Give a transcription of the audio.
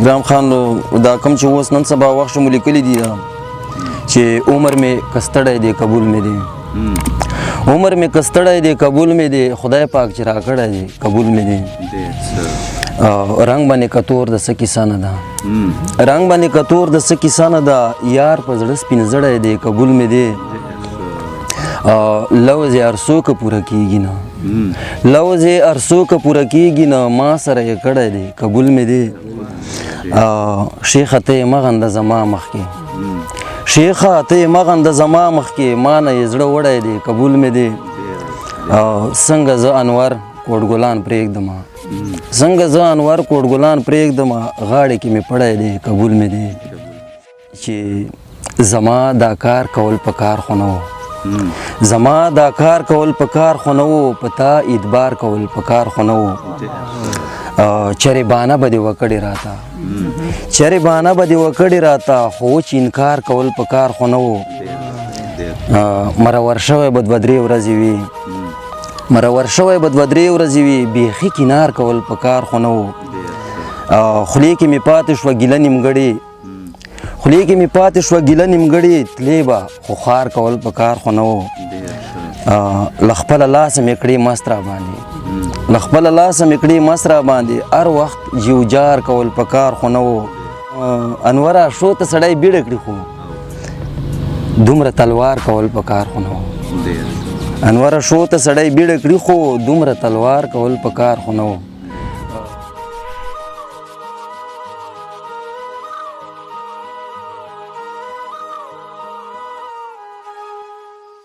اکرام خان دا کم چې اوس نن سبا وخت مو لیکلي دي چې عمر مې کستړی دی قبول مې دی عمر مې کستړی دی قبول مې دی خدای پاک چې راکړی دی قبول مې دی رنگ باندې کتور د څه کیسه نه ده رنگ باندې کتور د څه کیسه نه ده یار په زړه سپین زړی دی قبول مې دی لوز ارسو که پوره کیږي نه لوز ارسو که پوره کیږي نه ما سره یې کړی دی قبول مې دی شیخه ته یې مغنده زما مخکې شیخه ته یې مغنده زما مخکې ما نه یې زړه وړی دی قبول مې دی څنګه زه انور کوټ ګلان پرېږدمه څنګه زه انور کوټ ګلان پرېږدمه غاړې کې مې پړی دی قبول مې دی چې زما دا کار کول په کار خو نه و زما دا کار کول په کار خو نه و په تا اعتبار کول په کار خو نه و چرې بانه به دې وکړې راته چرې بانه به دې وکړې راته خو چې انکار کول په کار خو نه و مرور شوی به دوه درې ورځې وي مرور شوی به دوه درې ورځې وي بیخي کنار کول په کار خو نه و خولې کې مې پاتې شوه ګیله نیمګړې خولې کې مې پاتې شوه ګیله نیمګړې تلې به خو خار کول په کار خو نه و له خپله لاسه مې کړې مست را باندې له خپله لاسه مې کړې مست را باندې هر وخت جیوجار کول په کار خو نه و انوره شو ته سړی بیړه کړي خو دومره تلوار کول په کار خو نه و انوره شو ته سړی بیړه کړي خو دومره تلوار کول په کار خو نه و